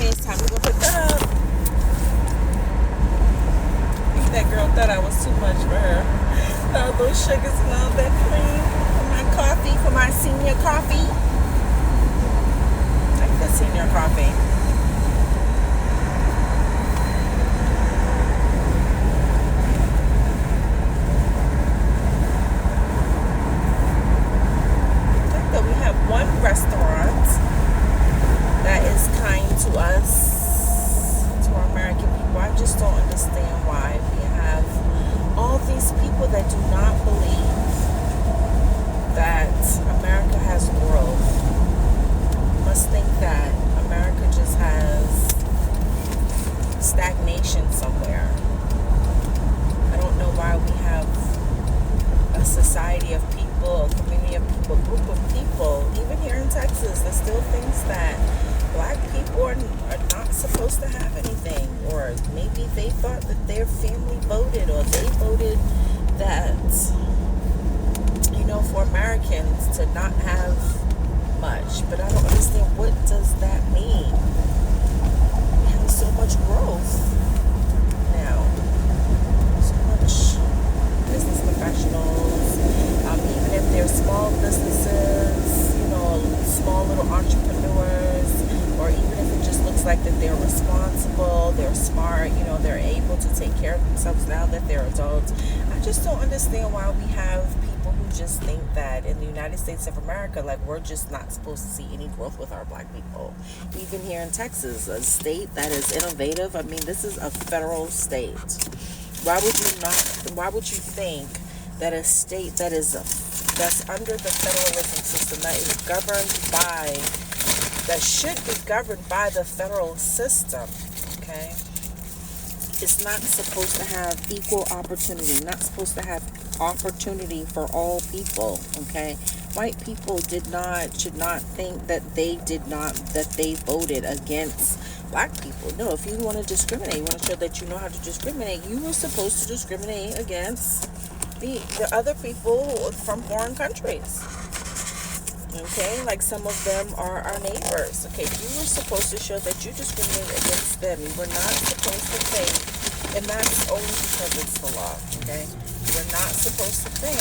It's time to go pick up. I think that girl thought I was too much for her. All those sugars and all that cream for my coffee, for my senior coffee. I like the senior coffee. I think that we have one restaurant that is kind to us, to our American people. I just don't understand why we have all these people that do not believe that America has growth. Must think that America just has stagnation somewhere. I don't know why we have a society of people, a community of people, a group of people, even here in Texas, that still thinks that black people are not supposed to have anything, or maybe they thought that their family voted, or they voted that, for Americans to not have much. But I don't understand, what does that mean? We have so much growth now, so much business professionals, even if they're small businesses, small little entrepreneurs, or even if it just looks like that they're responsible, they're smart, they're able to take care of themselves now that they're adults. I just don't understand why we have people who just think that in the United States of America, like, we're just not supposed to see any growth with our black people. Even here in Texas, a state that is innovative. I mean, this is a federal state. Why would you think that a state that's under the federalism system, that should be governed by the federal system, okay, it's not supposed to have equal opportunity, not supposed to have opportunity for all people, okay? White people should not think that they voted against black people. No, if you want to discriminate, you want to show that you know how to discriminate, you were supposed to discriminate against the other people from foreign countries. Okay, like some of them are our neighbors. Okay, you were supposed to show that you discriminate against them. You were not supposed to think, and that's only because it's the law. Okay, we're not supposed to think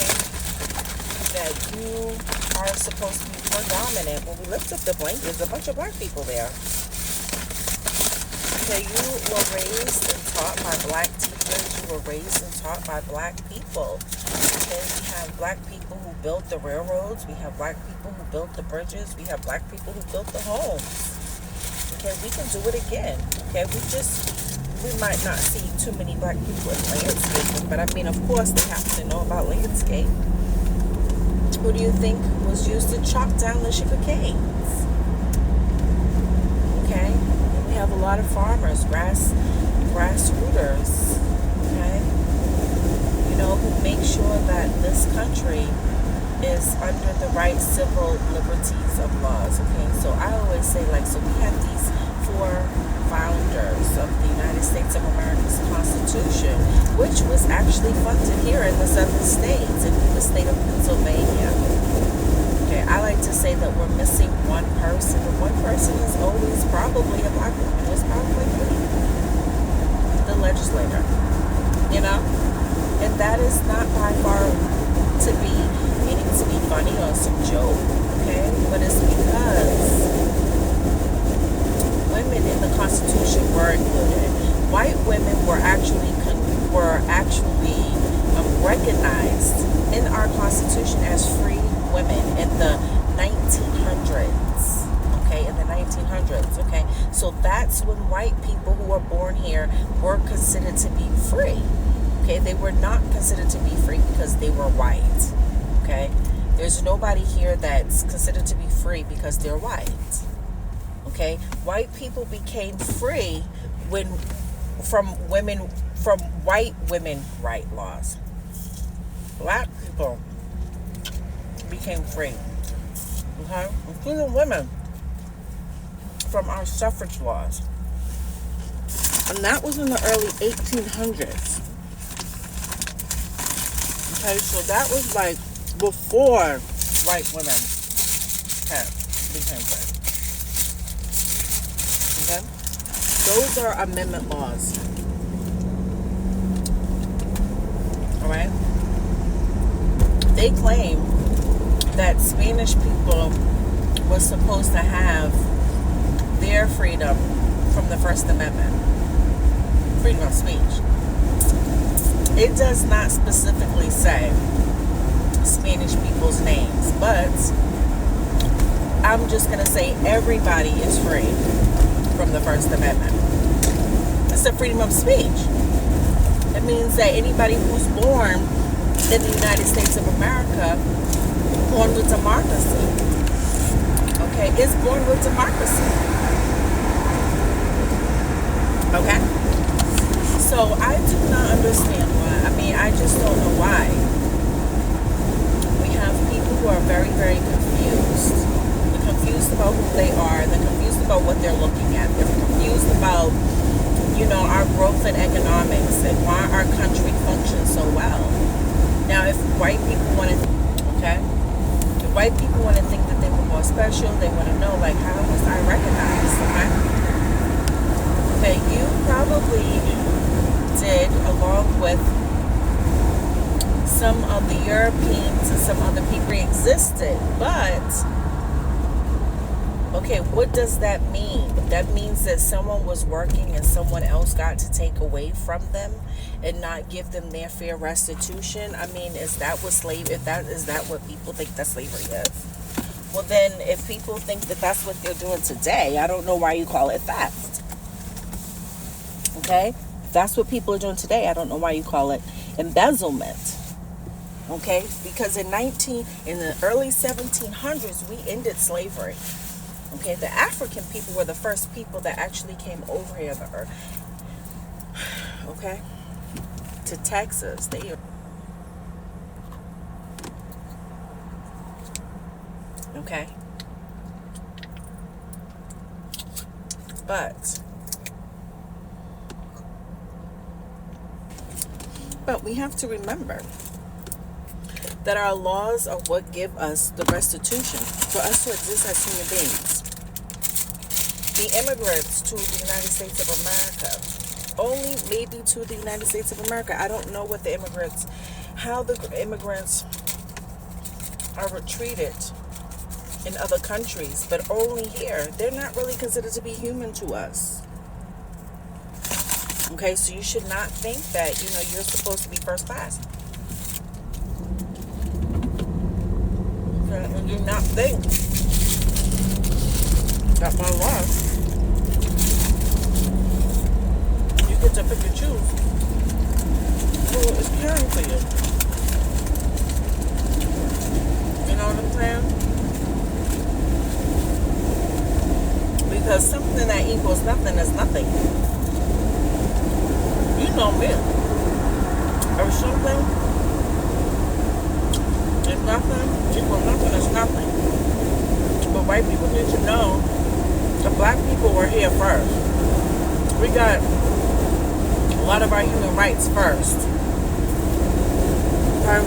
that you are supposed to be more dominant. When we lift up the blanket, there's a bunch of black people there. Okay, you were raised and taught by black teachers. You were raised and taught by black people. Okay, we have black people who built the railroads. We have black people who built the bridges. We have black people who built the homes. Okay, we can do it again. Okay, we might not see too many black people in landscaping, but I mean, of course, they have to know about landscape. Who do you think was used to chop down the sugar canes? Okay, and we have a lot of farmers, grassrooters, okay, who make sure that this country is under the right civil liberties of laws, okay? So I always say, so we have these 4 founders of the United States of America's Constitution, which was actually funded here in the southern states, in the state of Pennsylvania. Okay, I like to say that we're missing one person, and one person is always probably a black woman. It's probably the legislator, and that is not by far to be meaning to be funny or some joke, okay? But it's because women in the Constitution were included. White women were actually recognized in our Constitution as free women in the 1900s. Okay, in the 1900s. Okay, so that's when white people who were born here were considered to be free. Okay, they were not considered to be free because they were white. Okay, there's nobody here that's considered to be free because they're white. Okay, white people became free from white women right laws. Black people became free. Okay, including women, from our suffrage laws. And that was in the early 1800s. Okay, so that was before white women became free. Okay? Those are amendment laws. All right? They claim that Spanish people were supposed to have their freedom from the First Amendment. Freedom of speech. It does not specifically say Spanish people's names, but I'm just going to say everybody is free from the First Amendment. It's the freedom of speech. It means that anybody who's born in the United States of America, born with democracy, okay, is born with democracy. Okay? So I do not understand why. I just don't know why. We have people who are very, very confused. They're confused about who they are. They're confused about what they're looking at. They're confused about, our growth in economics and why our country functions so well. Now, if white people want to, if white people want to think that they were more special, they want to know, how was I recognized, okay, you probably did, along with some of the Europeans and some other people existed, but okay, what does that mean? That means that someone was working and someone else got to take away from them and not give them their fair restitution. Is that what is that what people think that slavery is? Well, then, if people think that that's what they're doing today, I don't know why you call it theft. Okay? If that's what people are doing today, I don't know why you call it embezzlement. Okay? Because in the early 1700s, we ended slavery. Okay? The African people were the first people that actually came over here to Earth. Okay? To Texas. Okay? But we have to remember that our laws are what give us the restitution for us to exist as human beings. The immigrants to the United States of America, only maybe to the United States of America. I don't know how the immigrants are treated in other countries, but only here. They're not really considered to be human to us. Okay, so you should not think that, you're supposed to be first class. Okay, and do not think that my life, you get to pick and choose who is caring for you. You know what I'm saying? Because something that equals nothing is nothing. You know me. Or something is nothing, equal nothing is nothing. But white people need to know the black people were here first. We got a lot of our human rights first. Okay?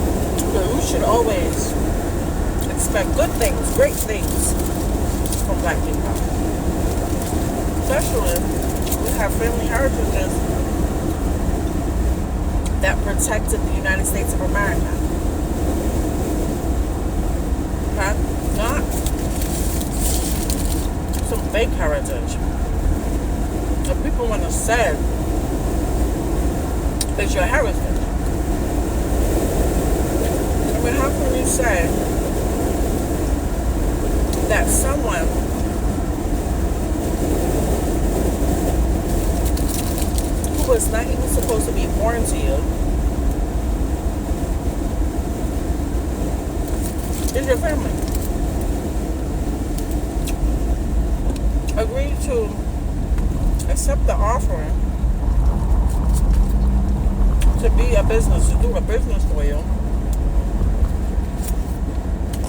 So we should always expect good things, great things from black people. Especially, we have family heritages that protected the United States of America. Okay? Not some fake heritage. So people want to say it's your heritage. How can you say that someone who was not even supposed to be born to you is your family? Agree to accept the offering to be a business, to do a business for you,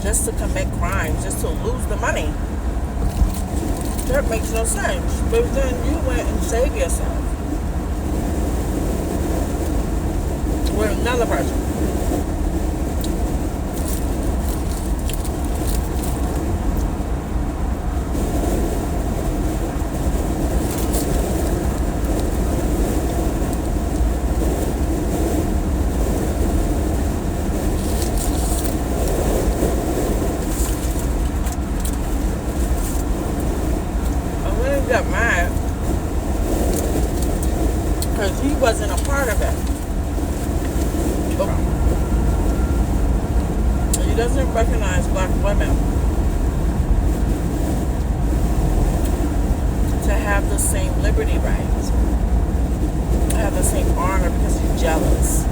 just to commit crimes, just to lose the money. That makes no sense. But then you went and saved yourself with another person. got mad because he wasn't a part of it. He doesn't recognize black women to have the same liberty rights, to have the same honor, because he's jealous.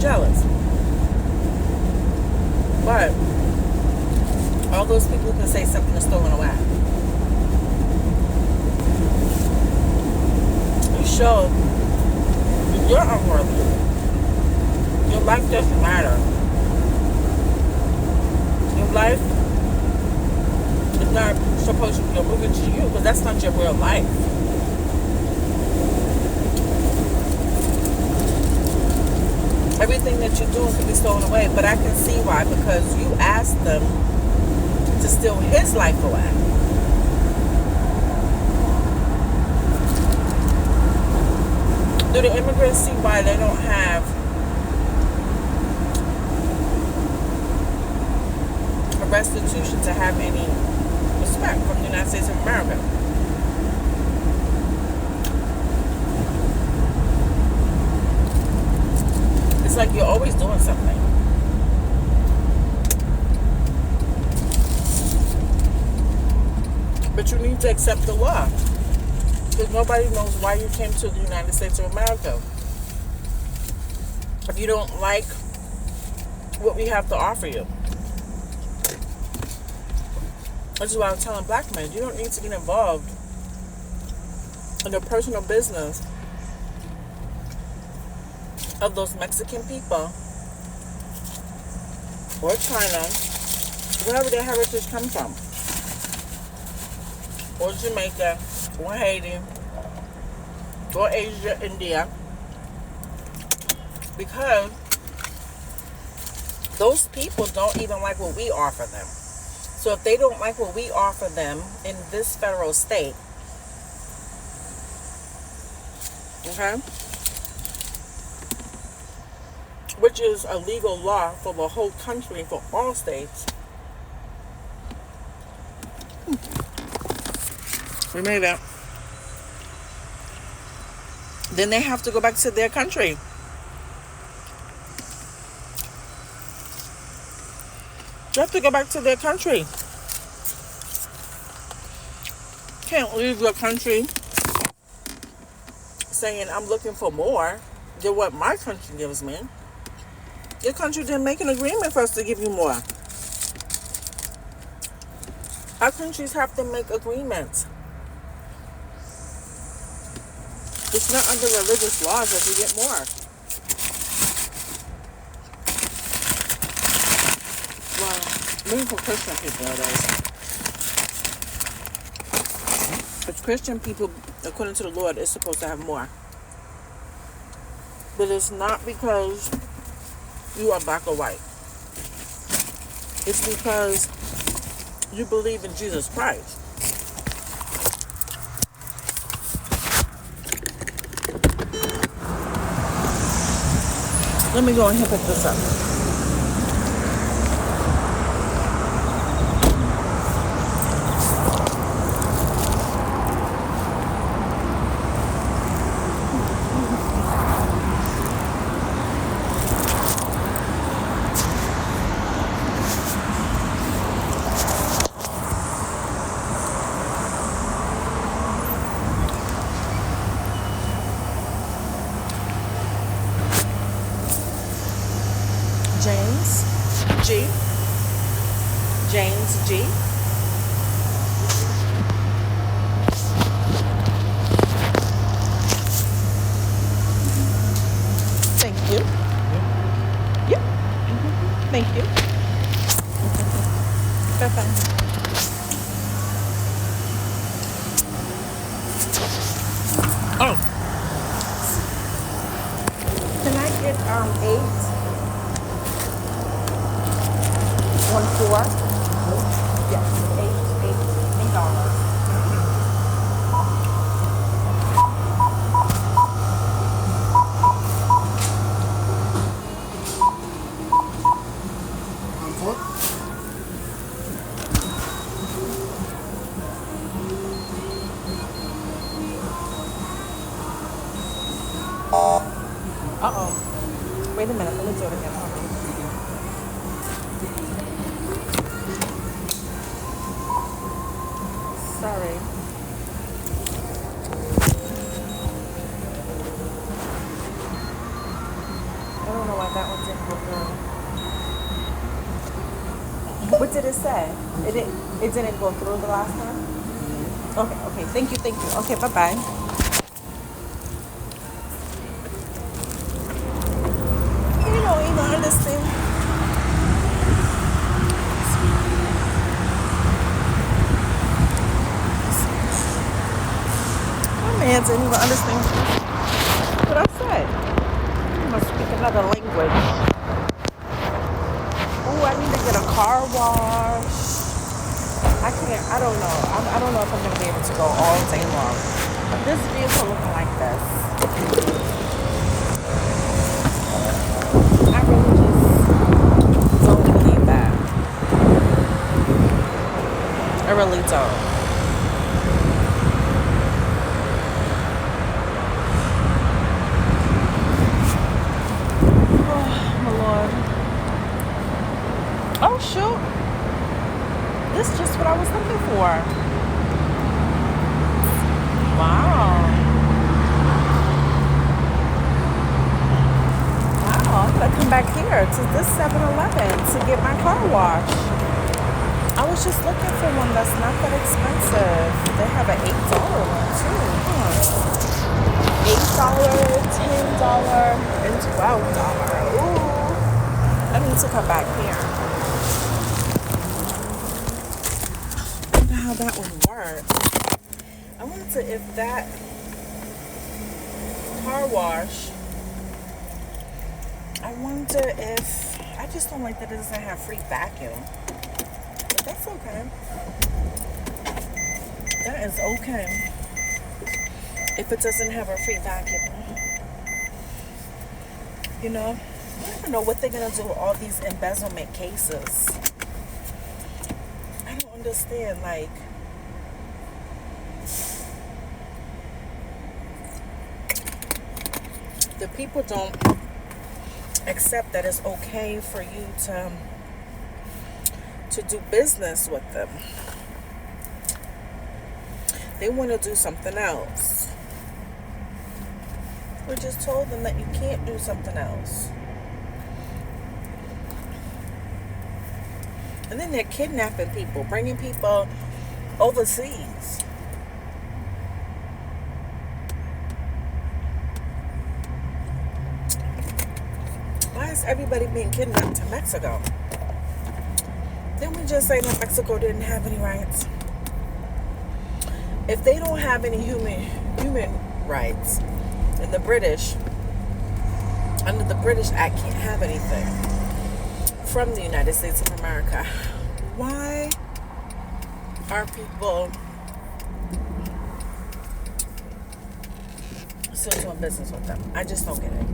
Jealous. But all those people can say something is stolen away. You show you're unworthy. Your life doesn't matter. Your life is not supposed to be a movie to you, because that's not your real life. Everything that you're doing can be stolen away, but I can see why, because you asked them to steal his life away. Do the immigrants see why they don't have a restitution to have any respect from the United States of America? It's like you're always doing something. But you need to accept the law, because nobody knows why you came to the United States of America. If you don't like what we have to offer you. This is why I'm telling black men, you don't need to get involved in the personal business of those Mexican people or China, wherever their heritage comes from, or Jamaica, or Haiti, or Asia, India, because those people don't even like what we offer them. So if they don't like what we offer them in this federal state, okay, which is a legal law for the whole country, for all states, we made it. Then they have to go back to their country. They have to go back to their country. Can't leave your country saying, I'm looking for more than what my country gives me. Your country didn't make an agreement for us to give you more. Our countries have to make agreements. It's not under religious laws that you get more. Well, maybe for Christian people it is. But Christian people, according to the Lord, is supposed to have more. But it's not because you are black or white. It's because you believe in Jesus Christ. Let me go and pick this up. James G. Thank you. Yep. Thank you. Bye-bye. Oh. Can I get 814? Yes, $8. Wait a minute. Let me do it again. Hold on. Sorry. I don't know why that one didn't go through. What did it say? It didn't go through the last time? Okay. Thank you. Okay, bye-bye. You don't even understand. My man didn't even understand what I said. He must speak another language. Oh, I need to get a car wash. I don't know. I don't know if I'm going to be able to go all day long. This vehicle looking like this. I really just don't believe that. I really don't. Oh, my Lord. Oh, shoot. This is just what I was looking for. Wow. I'm going to come back here to this 7-Eleven to get my car washed. I was just looking for one that's not that expensive. They have an $8 one too. $8, $10, and $12. Ooh. I need to come back here. I wonder how that would work. I wonder if that car wash, I wonder if, I just don't like that it doesn't have free vacuum. But that's okay. That is okay. If it doesn't have a free vacuum. You know, I don't know what they're going to do with all these embezzlement cases. I don't understand, like, the people don't accept that it's okay for you to do business with them. They want to do something else. We just told them that you can't do something else. And then they're kidnapping people, bringing people overseas. Why is everybody being kidnapped to Mexico? Didn't we just say that Mexico didn't have any rights? If they don't have any human rights, and the British, under the British Act, can't have anything from the United States of America, why are people still doing business with them? I just don't get it.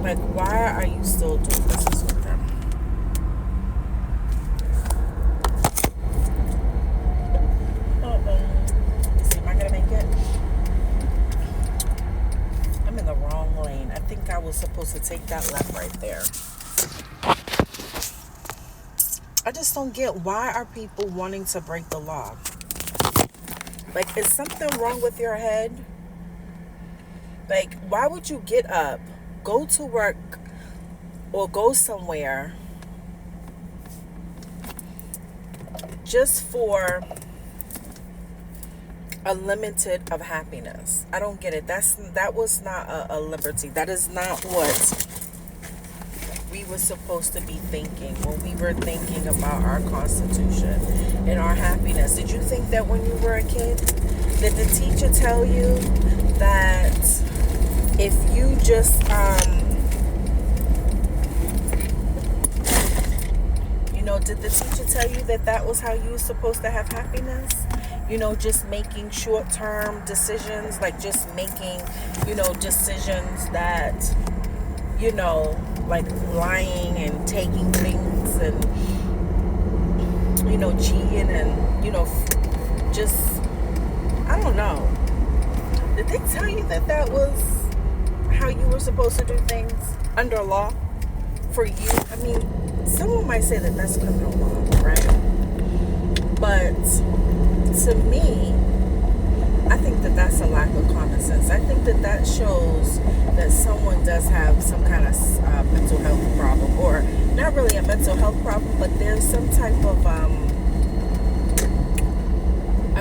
Like, why are you still doing business with them? Let's see, am I gonna make it? I'm in the wrong lane. I think I was supposed to take that left right there. I just don't get, why are people wanting to break the law? Like, is something wrong with your head? Like, why would you get up, go to work, or go somewhere just for a limited of happiness? I don't get it. That was not a liberty. That is not what we were supposed to be thinking when we were thinking about our Constitution and our happiness. Did you think that when you were a kid, did the teacher tell you that if you just did the teacher tell you that was how you were supposed to have happiness? Just making short-term decisions, like just making, decisions that, like lying and taking things and, cheating and, just, I don't know. Did they tell you that was how you were supposed to do things under law for you. I mean, someone might say that that's criminal law, right? But to me, I think that that's a lack of common sense. I think that that shows that someone does have some kind of mental health problem, or not really a mental health problem, but there's some type of, I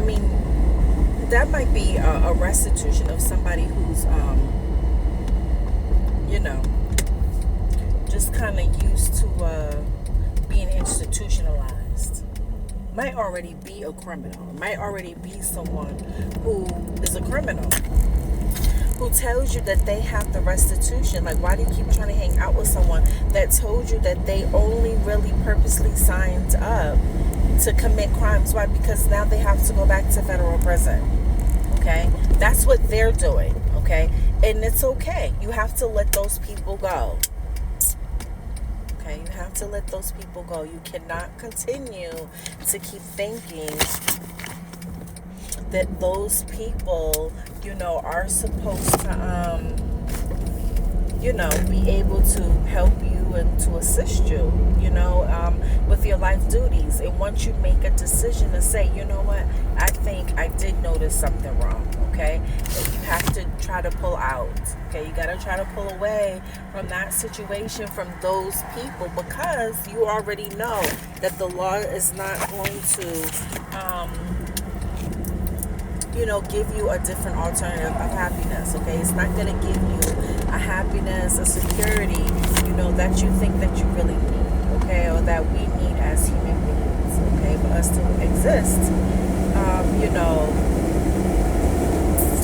mean, that might be a restitution of somebody who's, you know, just kind of used to being institutionalized. Might already be a criminal. Might already be someone who is a criminal, who tells you that they have the restitution. Like, why do you keep trying to hang out with someone that told you that they only really purposely signed up to commit crimes? Why? Because now they have to go back to federal prison. Okay? That's what they're doing. Okay? And it's okay. You have to let those people go. Okay? You have to let those people go. You cannot continue to keep thinking that those people, you know, are supposed to, you know, be able to help you and to assist you, you know, with your life duties. And once you make a decision to say, you know what, I think I did notice something wrong, okay? And you have to try to pull out, okay? You got to try to pull away from that situation, from those people, because you already know that the law is not going to, you know, give you a different alternative of happiness, okay? It's not going to give you a happiness, a security, you know, that you think that you really need, okay? Or that we need as human beings, okay? For us to exist, you know.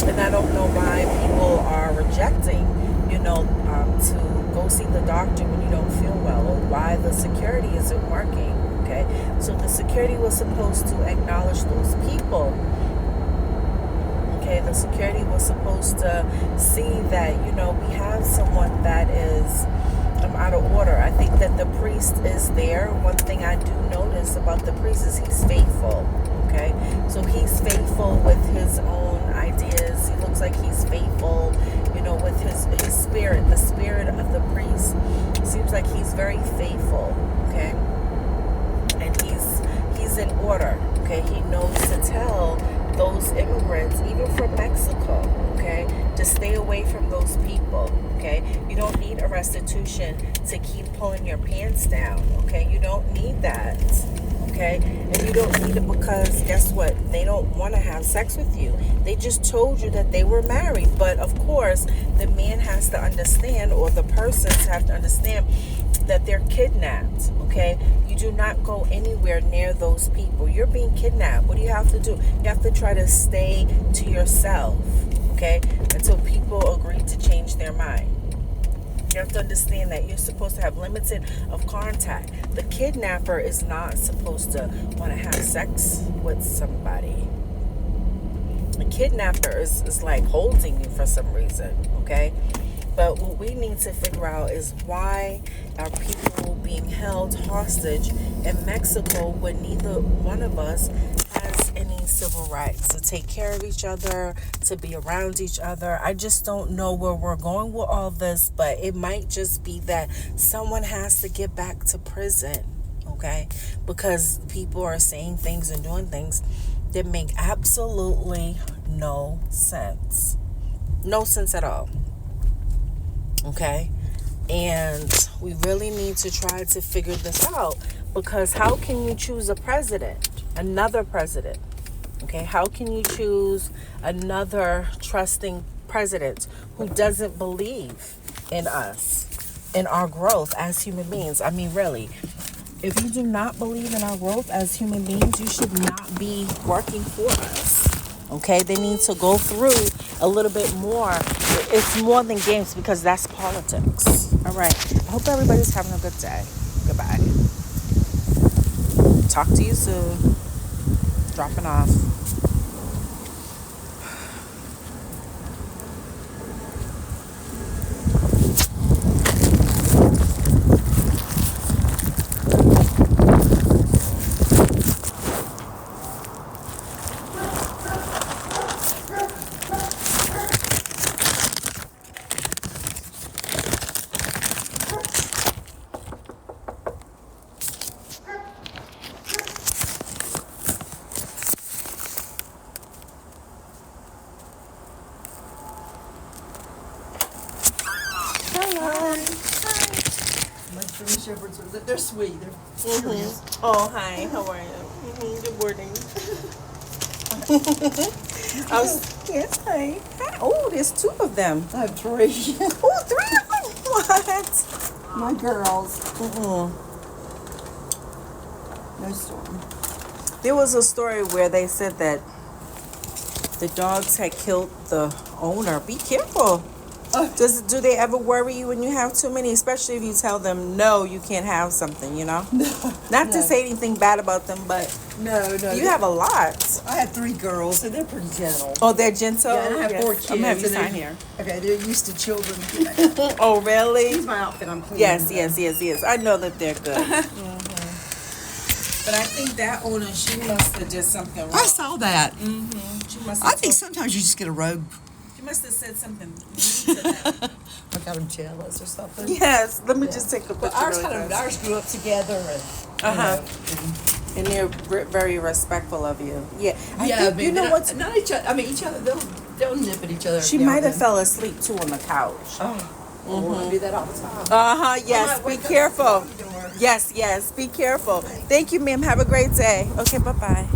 And I don't know why people are rejecting, you know, to go see the doctor when you don't feel well, or why the security isn't working, okay? So the security was supposed to acknowledge those people. The security was supposed to see that, you know, we have someone that is out of order. I think that the priest is there. One thing I do notice about the priest is he's faithful, okay? So he's faithful with his own ideas. He looks like he's faithful, you know, with his spirit. The spirit of the priest seems like he's very faithful, okay? And he's in order, okay? He knows to tell those immigrants, even from Mexico, okay, to stay away from those people, okay? You don't need a restitution to keep pulling your pants down, okay? You don't need that, okay? And you don't need it because, guess what? They don't want to have sex with you. They just told you that they were married. But, of course, the man has to understand, or the persons have to understand, that they're kidnapped, okay? You do not go anywhere near those people. You're being kidnapped. What do you have to do? You have to try to stay to yourself, okay? Until people agree to change their mind. You have to understand that you're supposed to have limited of contact. The kidnapper is not supposed to want to have sex with somebody. The kidnapper is like holding you for some reason, okay? But what we need to figure out is, why are people being held hostage in Mexico when neither one of us has any civil rights to take care of each other, to be around each other? I just don't know where we're going with all this, but it might just be that someone has to get back to prison, okay? Because people are saying things and doing things that make absolutely no sense. No sense at all. Okay? And we really need to try to figure this out, because how can you choose a president, another president? Okay? How can you choose another trusting president who doesn't believe in us, in our growth as human beings? I mean, really, if you do not believe in our growth as human beings, you should not be working for us. Okay, they need to go through a little bit more. It's more than games, because that's politics. All right. I hope everybody's having a good day. Goodbye. Talk to you soon. Dropping off. Shepherds they're sweet. They're serious. Oh, hi. How are you? Good morning. Yes, hi. Hi. Oh, there's 2 of them. I have 3. Oh, 3 of them. What? My girls. Mm-mm. No storm. There was a story where they said that the dogs had killed the owner. Be careful. Do they ever worry you when you have too many, especially if you tell them no, you can't have something, you know? Not to say anything bad about them, but No. you have a lot. I have 3 girls, and they're pretty gentle. Oh, they're gentle. Yeah, and I have 4 kids. I'm gonna have you and sign here. Okay, they're used to children. Oh, really? Here's my outfit. I'm cleaning. Yes. I know that they're good. But I think that owner, she must have did something wrong. I saw that. She must I have think sometimes you just get a rogue. She must have said something mean to them. I got them jealous or something. Yes, let me just take a picture. But ours really fast. ours grew up together and. And they're very respectful of you. Yeah. I Yeah, think, but you know what's. not each other. I mean, each other. They'll nip at each other. She might have fell asleep too on the couch. I do that all the time. Yes. Be careful. Yes. Be careful. Thank you, ma'am. Have a great day. Okay. Bye bye.